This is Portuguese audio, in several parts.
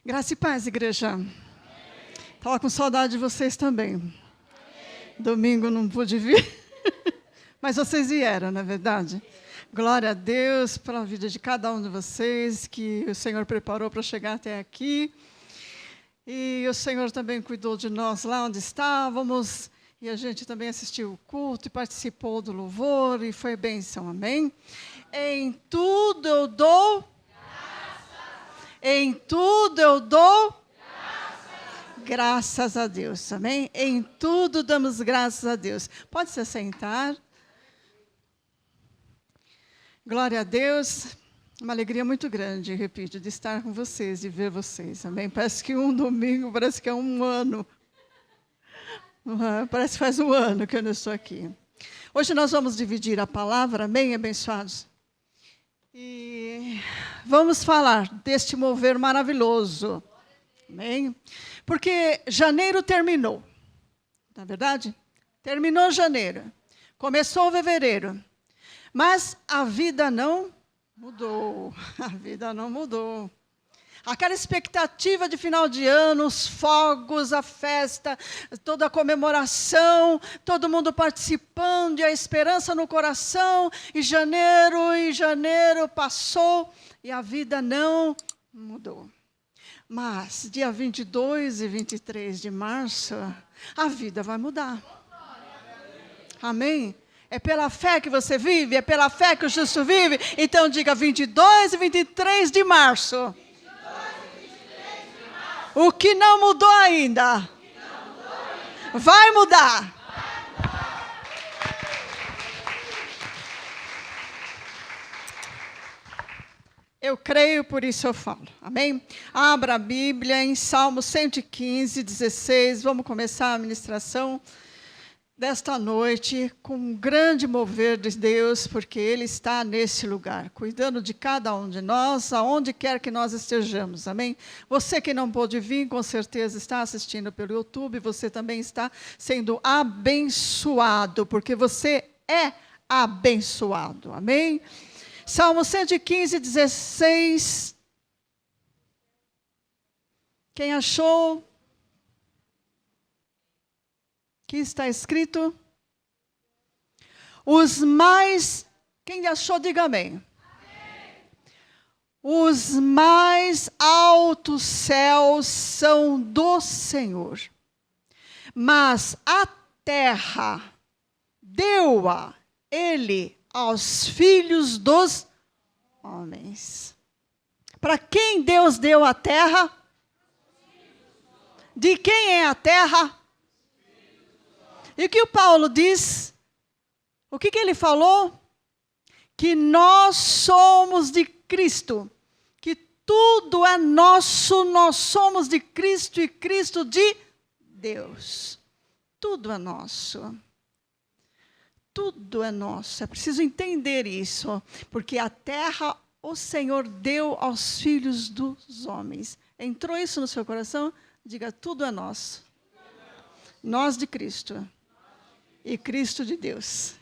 Graça e paz, igreja. Estava com saudade de vocês também. Domingo não pude vir, mas vocês vieram, não é verdade? Glória a Deus pela vida de cada um de vocês, que o Senhor preparou para chegar até aqui. E o Senhor também cuidou de nós lá onde estávamos. E a gente também assistiu o culto e participou do louvor, e foi bênção, amém? Em tudo eu dou graças. Em tudo eu dou graças a Deus, amém? Em tudo damos graças a Deus. Pode se assentar. Glória a Deus. Uma alegria muito grande, repito, de estar com vocês e ver vocês, amém? Parece que um domingo, parece que é um ano. Parece que faz um ano que eu não estou aqui. Hoje nós vamos dividir a palavra, amém, abençoados? E vamos falar deste mover maravilhoso, amém? Porque janeiro terminou, não é verdade? Terminou janeiro, começou fevereiro, mas a vida não mudou, a vida não mudou. Aquela expectativa de final de ano, os fogos, a festa, toda a comemoração, todo mundo participando, e a esperança no coração, e janeiro passou, e a vida não mudou. Mas, dia 22 e 23 de março, a vida vai mudar. Amém? É pela fé que você vive, é pela fé que o justo vive. Então, diga 22 e 23 de março. O que não mudou ainda, vai mudar. Eu creio, por isso eu falo. Amém? Abra a Bíblia em Salmo 115, 16. Vamos começar a ministração desta noite com um grande mover de Deus, porque Ele está nesse lugar, cuidando de cada um de nós, aonde quer que nós estejamos, amém? Você que não pôde vir, com certeza está assistindo pelo YouTube, você também está sendo abençoado, porque você é abençoado, amém? Salmo 115, 16. Quem achou? Aqui está escrito, os mais, quem achou, diga amém. Amém. Os mais altos céus são do Senhor, mas a terra deu-a Ele aos filhos dos homens. Para quem Deus deu a terra? De quem é a terra? E o que o Paulo diz? O que ele falou? Que nós somos de Cristo. Que tudo é nosso, nós somos de Cristo e Cristo de Deus. Tudo é nosso. Tudo é nosso. É preciso entender isso. Porque a terra o Senhor deu aos filhos dos homens. Entrou isso no seu coração? Diga, tudo é nosso. Nós de Cristo. E Cristo de Deus.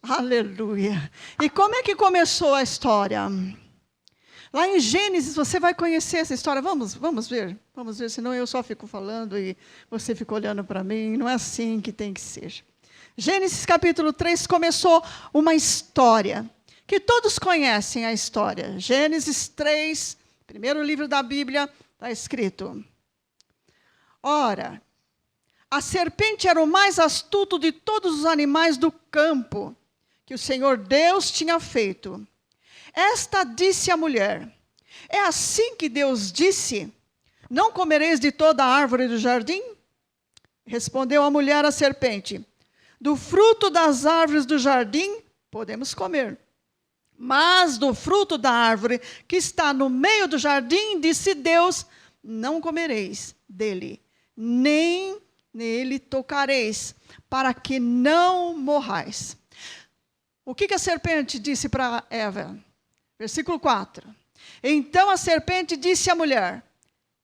Aleluia. E como é que começou a história? Lá em Gênesis, você vai conhecer essa história. Vamos ver. Vamos ver, senão eu só fico falando e você fica olhando para mim. Não é assim que tem que ser. Gênesis capítulo 3 começou uma história, que todos conhecem a história. Gênesis 3, primeiro livro da Bíblia, está escrito. Ora, a serpente era o mais astuto de todos os animais do campo que o Senhor Deus tinha feito. Esta disse à mulher, é assim que Deus disse, não comereis de toda a árvore do jardim? Respondeu a mulher à serpente, do fruto das árvores do jardim podemos comer. Mas do fruto da árvore que está no meio do jardim, disse Deus, não comereis dele, nem nele tocareis, para que não morrais. O que a serpente disse para Eva? Versículo 4. Então a serpente disse à mulher,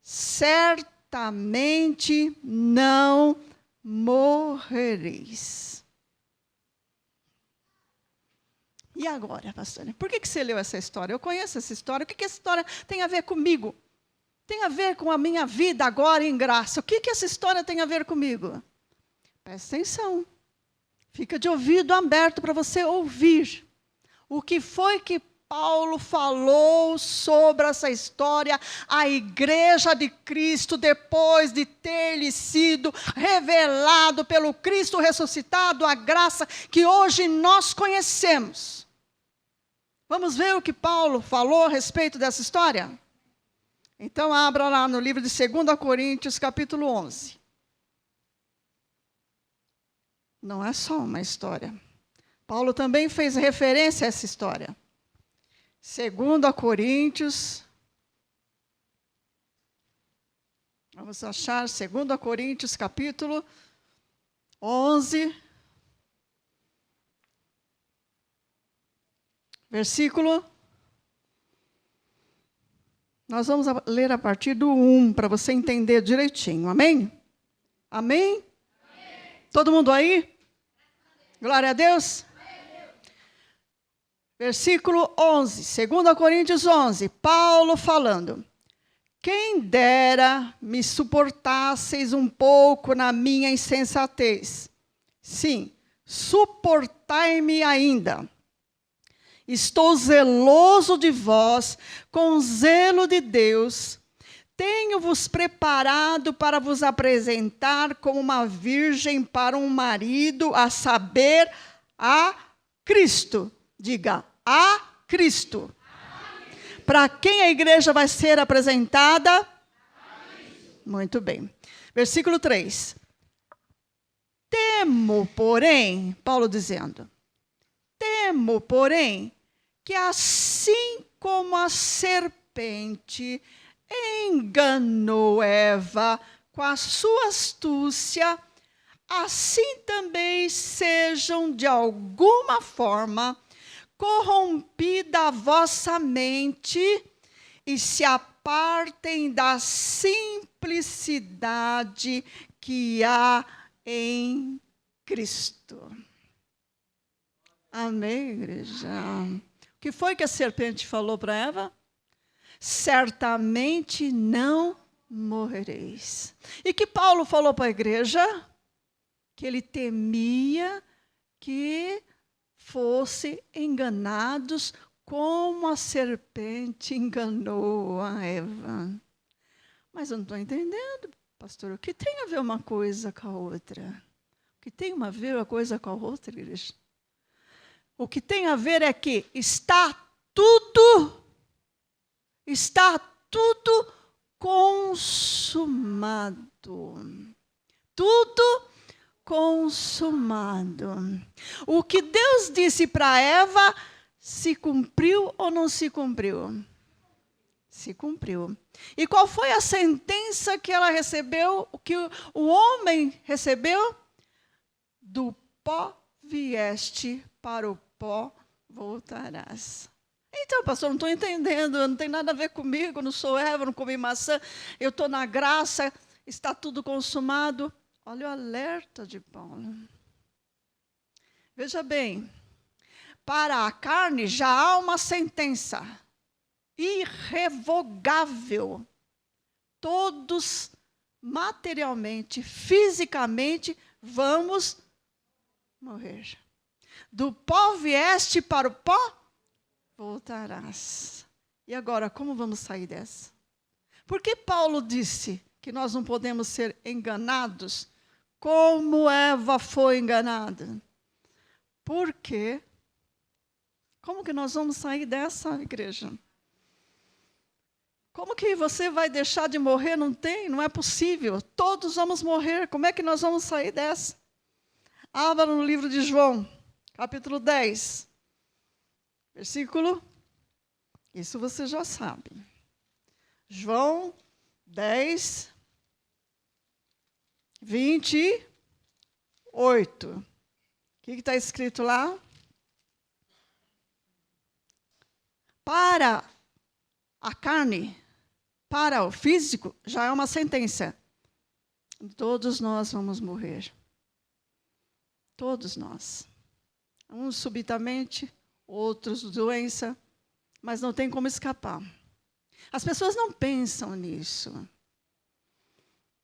certamente não morrereis. E agora, pastora, por que você leu essa história? Eu conheço essa história, o que essa história tem a ver comigo? tem a ver com a minha vida agora em graça? O que essa história tem a ver comigo? Presta atenção. Fica de ouvido aberto para você ouvir. O que foi que Paulo falou sobre essa história, a igreja de Cristo, depois de ter lhe sido revelado pelo Cristo ressuscitado, a graça que hoje nós conhecemos. Vamos ver o que Paulo falou a respeito dessa história? Então, abra lá no livro de 2 Coríntios, capítulo 11. Não é só uma história. Paulo também fez referência a essa história. 2 Coríntios. Vamos achar 2 Coríntios, capítulo 11. Versículo. Nós vamos ler a partir do 1, para você entender direitinho. Amém? Amém? Amém. Todo mundo aí? Glória a Deus. Versículo 11, 2 Coríntios 11, Paulo falando. Quem dera me suportasseis um pouco na minha insensatez. Sim, suportai-me ainda. Estou zeloso de vós, com o zelo de Deus. Tenho-vos preparado para vos apresentar como uma virgem para um marido, a saber, a Cristo. Diga, a Cristo. Para quem a igreja vai ser apresentada? Muito bem. Versículo 3. Temo, porém, Paulo dizendo, temo, porém, que assim como a serpente enganou Eva com a sua astúcia, assim também sejam de alguma forma corrompida a vossa mente e se apartem da simplicidade que há em Cristo. Amém, igreja? O que foi que a serpente falou para Eva? Certamente não morrereis. E que Paulo falou para a igreja? Que ele temia que fossem enganados como a serpente enganou a Eva. Mas eu não estou entendendo, pastor. O que tem a ver uma coisa com a outra? O que tem a ver uma coisa com a outra, igreja? O que tem a ver é que está tudo consumado. Tudo consumado. O que Deus disse para Eva, se cumpriu ou não se cumpriu? Se cumpriu. E qual foi a sentença que ela recebeu, que o homem recebeu? Do pó vieste, para o pó voltarás. Então, pastor, não estou entendendo, não tem nada a ver comigo, não sou Eva, não comi maçã, eu estou na graça, está tudo consumado. Olha o alerta de Paulo. Veja bem, para a carne já há uma sentença irrevogável. Todos, materialmente, fisicamente, vamos morrer. Do pó vieste, para o pó voltarás. E agora, como vamos sair dessa? Por que Paulo disse que nós não podemos ser enganados como Eva foi enganada? Por quê? Como que nós vamos sair dessa, igreja? Como que você vai deixar de morrer? Não é possível. Todos vamos morrer. Como é que nós vamos sair dessa? Abra no livro de João, capítulo 10, versículo, isso você já sabe. João 10, 28. O que está escrito lá? Para a carne, para o físico, já é uma sentença. Todos nós vamos morrer. Todos nós. Uns subitamente, outros doença, mas não tem como escapar. As pessoas não pensam nisso.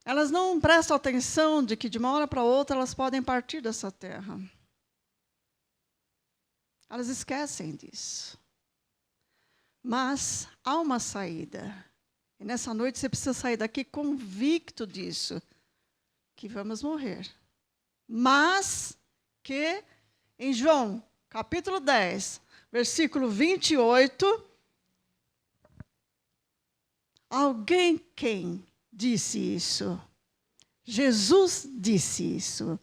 Elas não prestam atenção de que de uma hora para outra elas podem partir dessa terra. Elas esquecem disso. Mas há uma saída. E nessa noite você precisa sair daqui convicto disso, que vamos morrer. Mas que em João, capítulo 10, versículo 28, alguém quem disse isso? Jesus disse isso.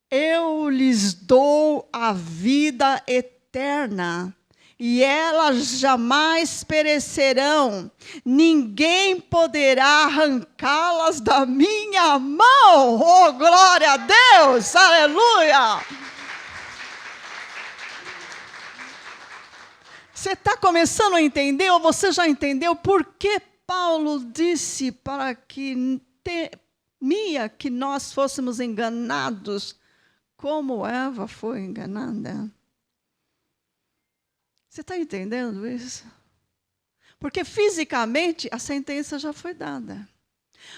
Eu lhes dou a vida eterna, e elas jamais perecerão. Ninguém poderá arrancá-las da minha mão. Oh, glória a Deus! Aleluia! Você está começando a entender, ou você já entendeu por que Paulo disse para que temia que nós fôssemos enganados como Eva foi enganada? Você está entendendo isso? Porque fisicamente a sentença já foi dada.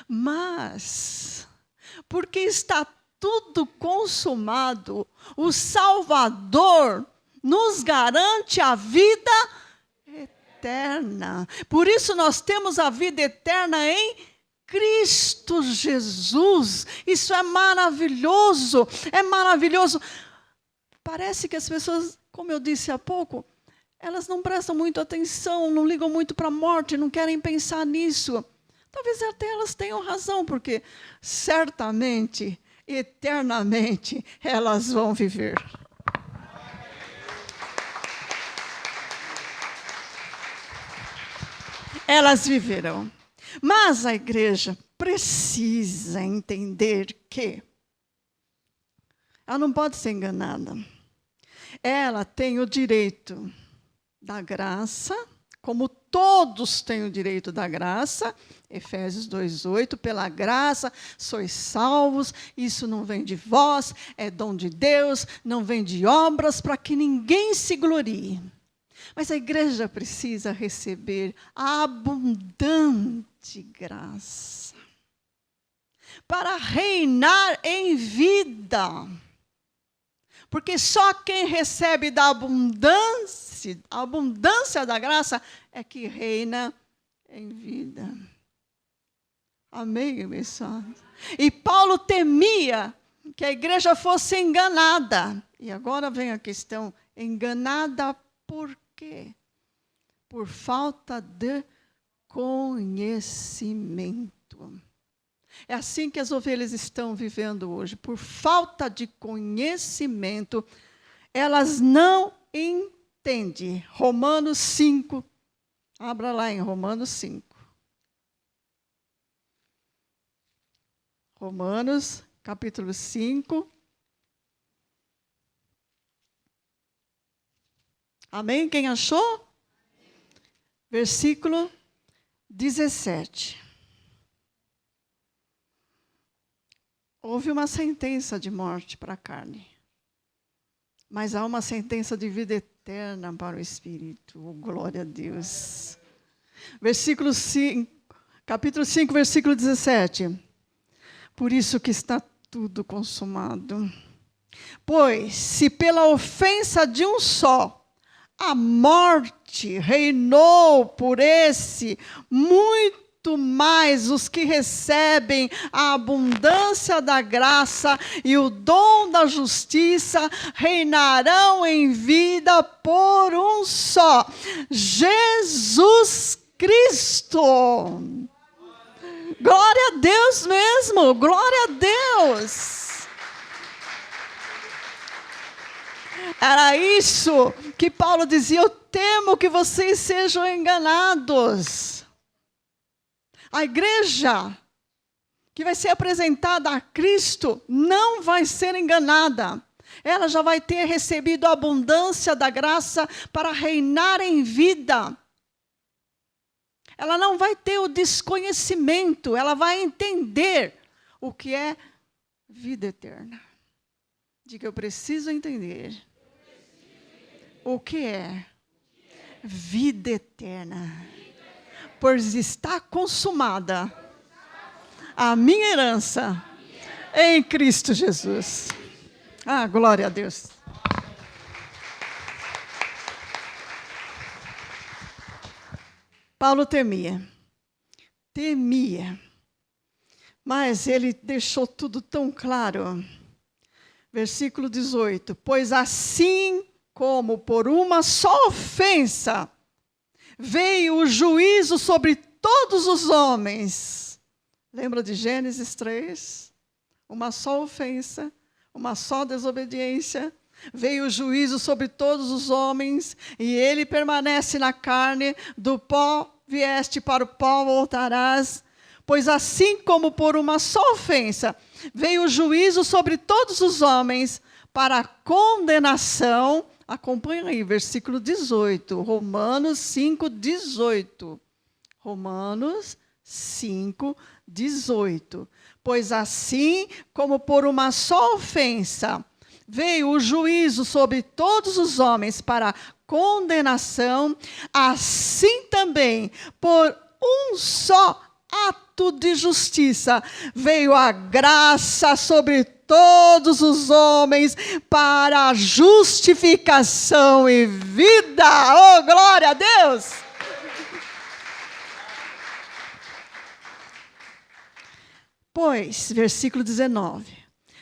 Mas, porque está tudo consumado, o Salvador nos garante a vida eterna. Por isso nós temos a vida eterna em Cristo Jesus. Isso é maravilhoso, é maravilhoso. Parece que as pessoas, como eu disse há pouco, elas não prestam muito atenção, não ligam muito para a morte, não querem pensar nisso. Talvez até elas tenham razão, porque certamente, eternamente, elas vão viver. Elas viverão. Mas a igreja precisa entender que ela não pode ser enganada. Ela tem o direito da graça, como todos têm o direito da graça, Efésios 2:8, pela graça sois salvos, isso não vem de vós, é dom de Deus, não vem de obras, para que ninguém se glorie. Mas a igreja precisa receber a abundante graça para reinar em vida. Porque só quem recebe da abundância da graça é que reina em vida. Amém, meus irmãos? E Paulo temia que a igreja fosse enganada. E agora vem a questão, enganada por quê? Por falta de conhecimento. É assim que as ovelhas estão vivendo hoje. Por falta de conhecimento, elas não entendem. Romanos 5. Abra lá em Romanos 5. Romanos, capítulo 5. Amém? Quem achou? Versículo 17. Houve uma sentença de morte para a carne, mas há uma sentença de vida eterna para o Espírito. Oh, glória a Deus. Versículo 5, capítulo 5, versículo 17. Por isso que está tudo consumado. Pois, se pela ofensa de um só, a morte reinou por esse, muito mais os que recebem a abundância da graça e o dom da justiça reinarão em vida por um só, Jesus Cristo. Glória a Deus mesmo, glória a Deus. Era isso que Paulo dizia, eu temo que vocês sejam enganados. A igreja que vai ser apresentada a Cristo não vai ser enganada. Ela já vai ter recebido a abundância da graça para reinar em vida. Ela não vai ter o desconhecimento, ela vai entender o que é vida eterna. Diga, eu preciso entender o que é vida eterna. Pois está consumada a minha herança em Cristo Jesus. Ah, glória a Deus. Paulo temia, mas ele deixou tudo tão claro. Versículo 18: pois assim como por uma só ofensa veio o juízo sobre todos os homens. Lembra de Gênesis 3? Uma só ofensa, uma só desobediência, veio o juízo sobre todos os homens, e ele permanece na carne, do pó vieste, para o pó voltarás. Pois assim como por uma só ofensa veio o juízo sobre todos os homens, para a condenação. Acompanha aí, versículo 18, Romanos 5, 18. Romanos 5, 18. Pois assim como por uma só ofensa veio o juízo sobre todos os homens para condenação, assim também por um só ato de justiça veio a graça sobre todos os homens para justificação e vida. Oh, glória a Deus! Pois, versículo 19,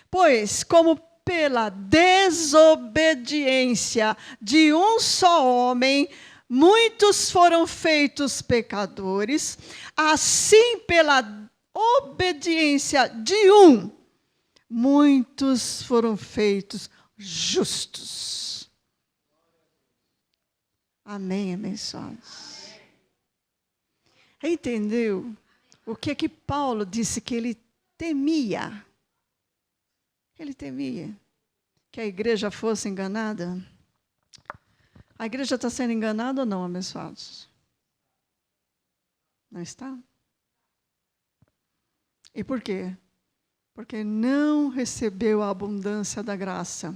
pois como pela desobediência de um só homem muitos foram feitos pecadores, assim pela obediência de um, muitos foram feitos justos. Amém, abençoados. Entendeu o que Paulo disse que ele temia? Ele temia que a igreja fosse enganada. A igreja está sendo enganada ou não, abençoados? Não está? E por quê? Porque não recebeu a abundância da graça.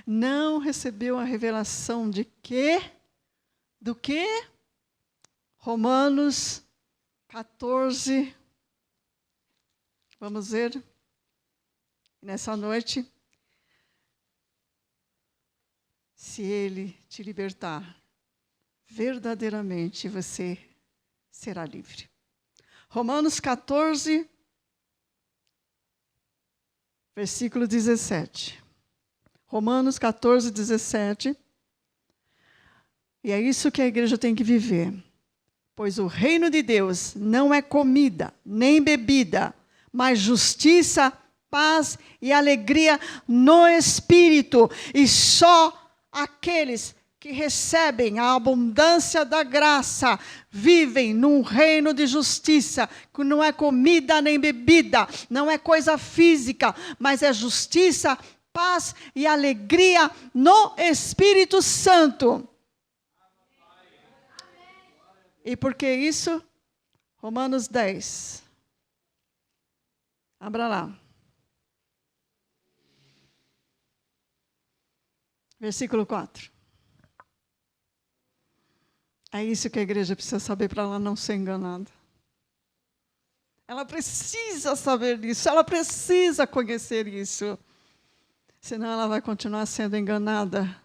Não recebeu a revelação de quê? Do quê? Romanos 14. Vamos ver. Nessa noite, se Ele te libertar, verdadeiramente você será livre. Romanos 14, versículo 17. Romanos 14, 17. E é isso que a igreja tem que viver. Pois o reino de Deus não é comida, nem bebida, mas justiça, paz e alegria no Espírito. E só aqueles que recebem a abundância da graça vivem num reino de justiça, que não é comida nem bebida, não é coisa física, mas é justiça, paz e alegria no Espírito Santo. E por que isso? Romanos 10. Abra lá. Versículo 4. É isso que a igreja precisa saber para ela não ser enganada. Ela precisa saber disso, ela precisa conhecer isso. Senão ela vai continuar sendo enganada.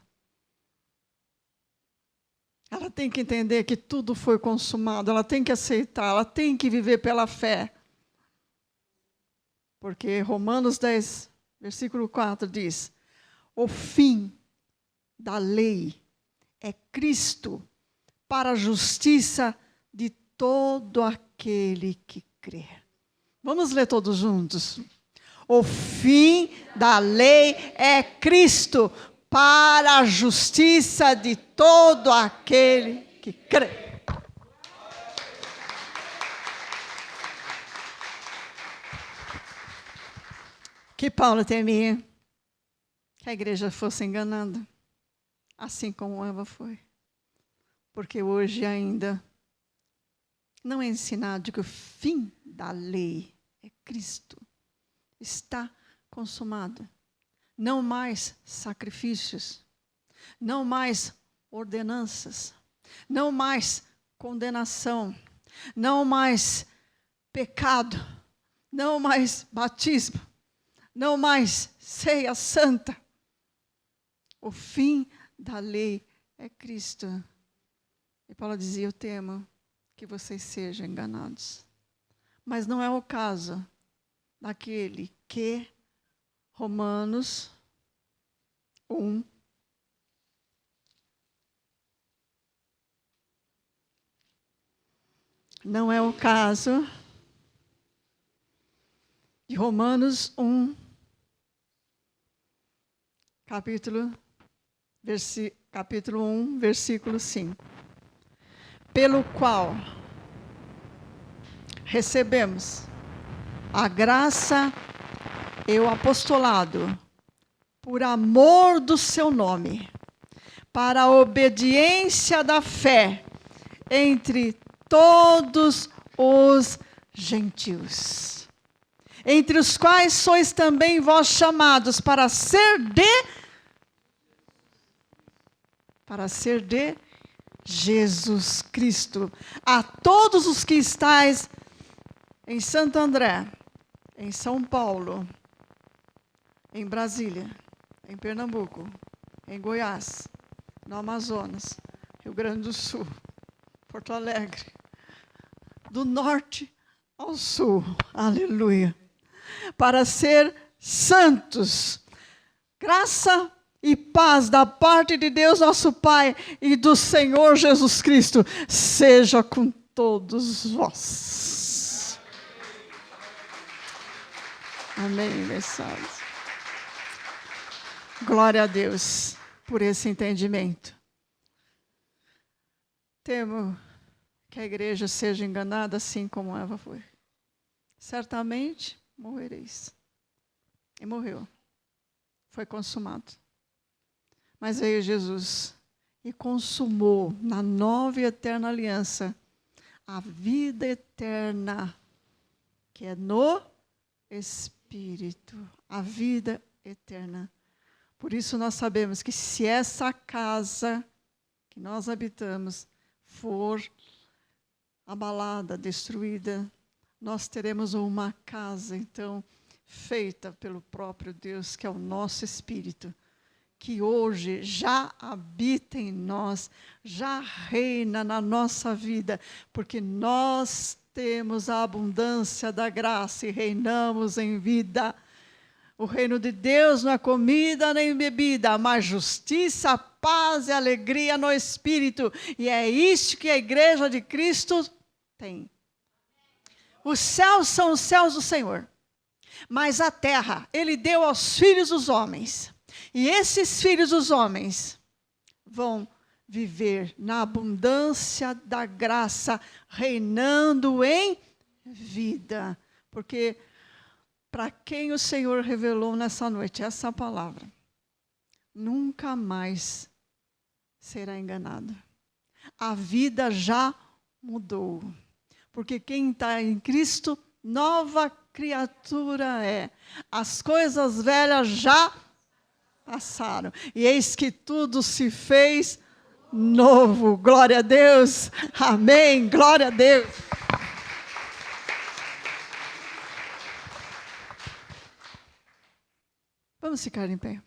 Ela tem que entender que tudo foi consumado, ela tem que aceitar, ela tem que viver pela fé. Porque Romanos 10, versículo 4 diz: o fim da lei é Cristo para a justiça de todo aquele que crê. Vamos ler todos juntos. O fim da lei é Cristo para a justiça de todo aquele que crê. Que Paulo temia que a igreja fosse enganada, assim como Eva foi. Porque hoje ainda não é ensinado que o fim da lei é Cristo. Está consumado. Não mais sacrifícios, não mais ordenanças, Não mais condenação, não mais pecado, não mais batismo, não mais ceia santa. O fim da lei é Cristo. E Paulo dizia: eu temo que vocês sejam enganados. Mas não é o caso daquele que, Romanos 1, não é o caso de Romanos 1, capítulo 1, versículo 5. Pelo qual recebemos a graça e o apostolado por amor do seu nome, para a obediência da fé entre todos os gentios, entre os quais sois também vós chamados para ser de Jesus Cristo. A todos os que estáis em Santo André, em São Paulo, em Brasília, em Pernambuco, em Goiás, no Amazonas, Rio Grande do Sul, Porto Alegre, do norte ao sul, aleluia, para ser santos, graça e paz da parte de Deus nosso Pai e do Senhor Jesus Cristo seja com todos vós. Amém, meus amados. Glória a Deus por esse entendimento. Temo que a igreja seja enganada assim como Eva foi. Certamente morrereis. E morreu. Foi consumado. Mas veio Jesus e consumou na nova e eterna aliança a vida eterna, que é no Espírito, a vida eterna. Por isso nós sabemos que se essa casa que nós habitamos for abalada, destruída, nós teremos uma casa, então, feita pelo próprio Deus, que é o nosso Espírito, que hoje já habita em nós, já reina na nossa vida, porque nós temos a abundância da graça e reinamos em vida. O reino de Deus não é comida nem bebida, mas justiça, paz e alegria no Espírito. E é isso que a igreja de Cristo tem. Os céus são os céus do Senhor, mas a terra Ele deu aos filhos dos homens. E esses filhos dos homens vão viver na abundância da graça, reinando em vida. Porque para quem o Senhor revelou nessa noite essa palavra, nunca mais será enganado. A vida já mudou. Porque quem está em Cristo, nova criatura é. As coisas velhas já passaram. E eis que tudo se fez novo. Glória a Deus. Amém. Glória a Deus. Vamos ficar em pé.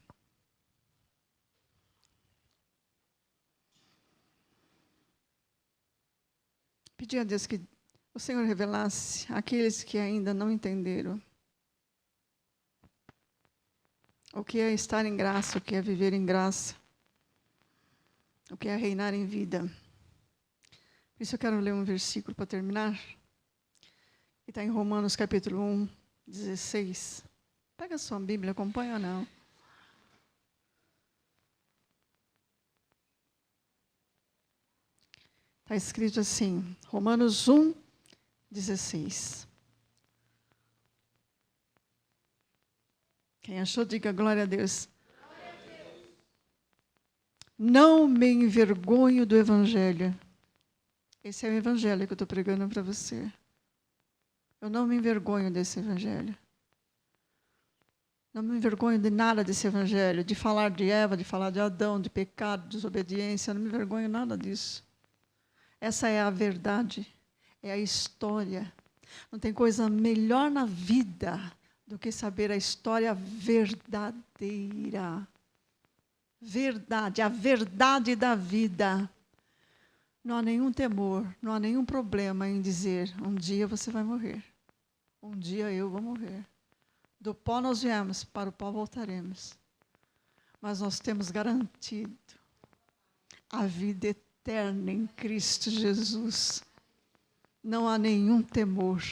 Pedir a Deus que o Senhor revelasse àqueles que ainda não entenderam o que é estar em graça, o que é viver em graça, o que é reinar em vida. Por isso eu quero ler um versículo para terminar. Que está em Romanos capítulo 1, 16. Pega a sua Bíblia, acompanha ou não. Está escrito assim, Romanos 1, 16. Quem achou, diga glória a Deus. Glória a Deus. Não me envergonho do Evangelho. Esse é o Evangelho que eu estou pregando para você. Eu não me envergonho desse Evangelho. Não me envergonho de nada desse Evangelho, de falar de Eva, de falar de Adão, de pecado, de desobediência. Eu não me envergonho nada disso. Essa é a verdade, é a história. Não tem coisa melhor na vida do que saber a história verdadeira. Verdade, a verdade da vida. Não há nenhum temor, não há nenhum problema em dizer, um dia você vai morrer. Um dia eu vou morrer. Do pó nós viemos, para o pó voltaremos. Mas nós temos garantido a vida eterna em Cristo Jesus. Não há nenhum temor,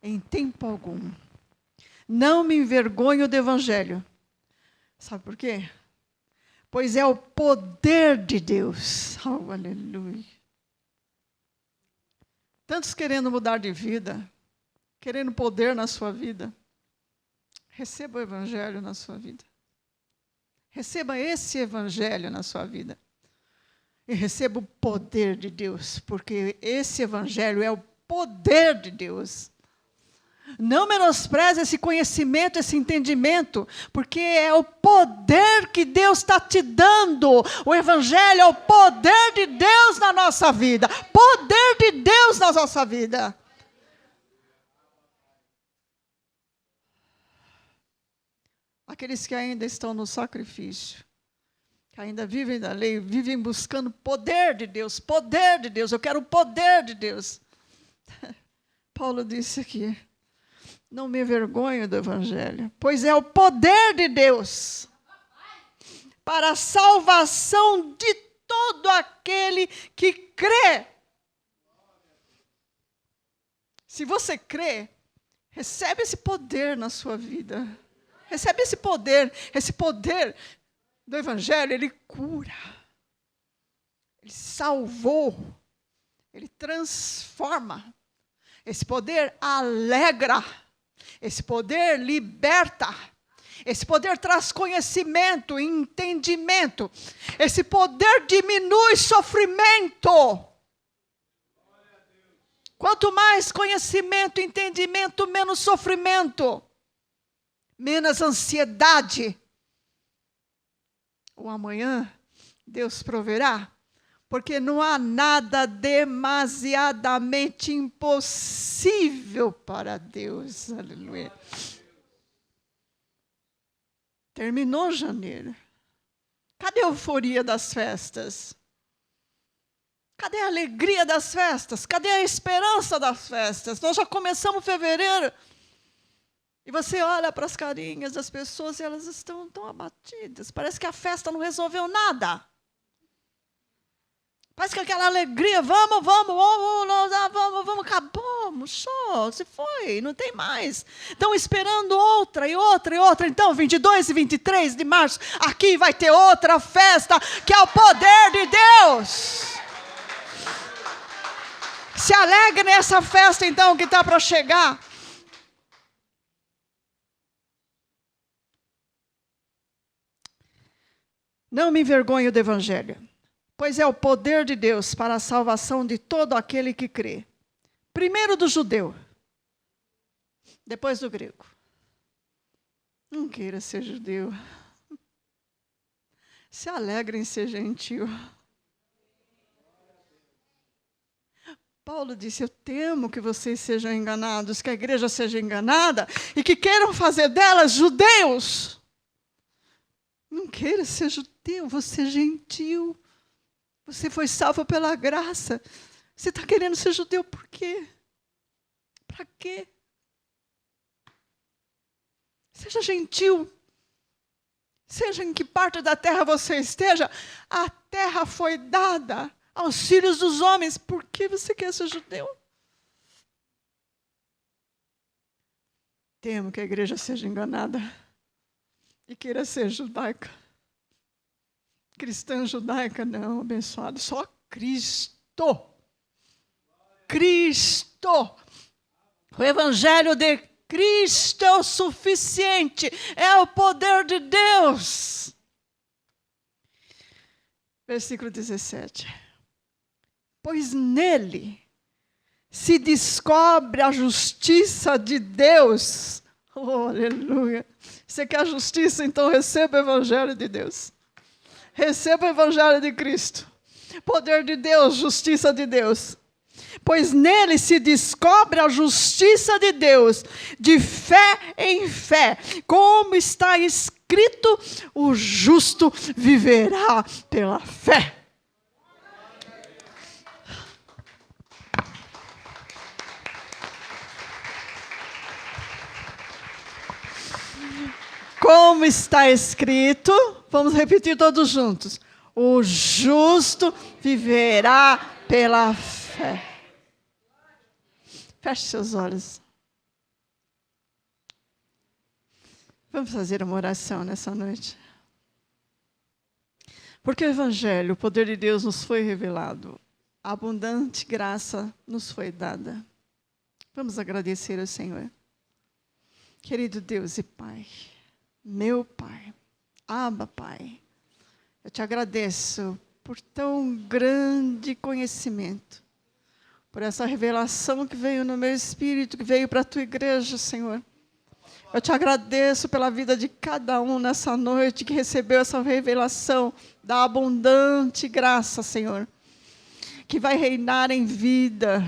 em tempo algum. Não me envergonho do Evangelho. Sabe por quê? Pois é o poder de Deus. Oh, aleluia. Tantos querendo mudar de vida, querendo poder na sua vida. Receba o Evangelho na sua vida. Receba esse Evangelho na sua vida. E receba o poder de Deus, porque esse Evangelho é o poder de Deus. Não menospreze esse conhecimento, esse entendimento, porque é o poder que Deus está te dando. O Evangelho é o poder de Deus na nossa vida. Poder de Deus na nossa vida. Aqueles que ainda estão no sacrifício, que ainda vivem da lei, vivem buscando poder de Deus, poder de Deus. Eu quero o poder de Deus. Paulo disse aqui, não me envergonho do Evangelho, pois é o poder de Deus para a salvação de todo aquele que crê. Se você crê, recebe esse poder na sua vida. Recebe esse poder do Evangelho, ele cura, ele salvou, ele transforma. Esse poder alegra, esse poder liberta, esse poder traz conhecimento, entendimento, esse poder diminui sofrimento. Quanto mais conhecimento, entendimento, menos sofrimento, menos ansiedade. O amanhã Deus proverá, porque não há nada demasiadamente impossível para Deus. Aleluia. Terminou janeiro. Cadê a euforia das festas? Cadê a alegria das festas? Cadê a esperança das festas? Nós já começamos fevereiro. E você olha para as carinhas das pessoas e elas estão tão abatidas. Parece que a festa não resolveu nada. Parece que aquela alegria, vamos, acabou, show, se foi, não tem mais. Estão esperando outra e outra e outra. Então, 22 e 23 de março, aqui vai ter outra festa, que é o poder de Deus. Se alegre nessa festa, então, que está para chegar. Não me envergonho do Evangelho, pois é o poder de Deus para a salvação de todo aquele que crê. Primeiro do judeu, depois do grego. Não queira ser judeu. Se alegre em ser gentil. Paulo disse, eu temo que vocês sejam enganados, que a igreja seja enganada e que queiram fazer delas judeus. Não queira ser judeu, você é gentil. Você foi salvo pela graça. Você está querendo ser judeu por quê? Para quê? Seja gentil. Seja em que parte da terra você esteja, a terra foi dada aos filhos dos homens. Por que você quer ser judeu? Temo que a igreja seja enganada e queira ser judaica. Cristã judaica, não, abençoado. Só Cristo. Cristo. O Evangelho de Cristo é o suficiente. É o poder de Deus. Versículo 17. Pois nele se descobre a justiça de Deus. Oh, aleluia. Você quer a justiça? Então receba o Evangelho de Deus. Receba o Evangelho de Cristo. Poder de Deus, justiça de Deus. Pois nele se descobre a justiça de Deus, de fé em fé. Como está escrito, o justo viverá pela fé. Como está escrito, vamos repetir todos juntos. O justo viverá pela fé. Feche seus olhos. Vamos fazer uma oração nessa noite. Porque o Evangelho, o poder de Deus nos foi revelado. A abundante graça nos foi dada. Vamos agradecer ao Senhor. Querido Deus e Pai, meu Pai, Abba, Pai, eu te agradeço por tão grande conhecimento, por essa revelação que veio no meu espírito, que veio para a tua igreja, Senhor. Eu te agradeço pela vida de cada um nessa noite que recebeu essa revelação da abundante graça, Senhor, que vai reinar em vida,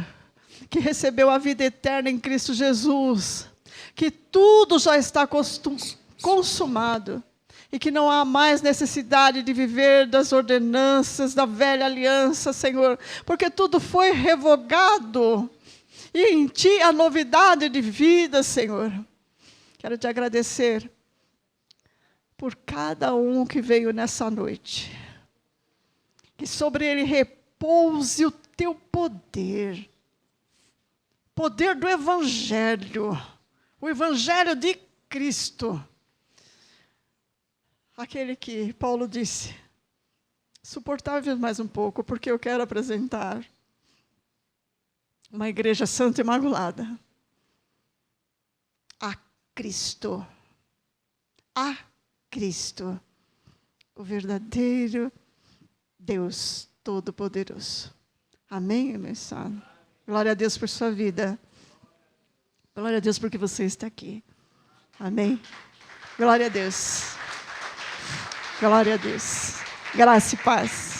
que recebeu a vida eterna em Cristo Jesus, que tudo já está consumado e que não há mais necessidade de viver das ordenanças da velha aliança, Senhor, porque tudo foi revogado e em Ti a novidade de vida, Senhor. Quero te agradecer por cada um que veio nessa noite, que sobre ele repouse o Teu poder, poder do Evangelho, o Evangelho de Cristo. Aquele que Paulo disse, suportável mais um pouco, porque eu quero apresentar uma igreja santa e imaculada a Cristo, o verdadeiro Deus Todo-Poderoso. Amém, meu irmão? Glória a Deus por sua vida. Glória a Deus porque você está aqui. Amém? Glória a Deus. Glória a Deus. Graça e paz.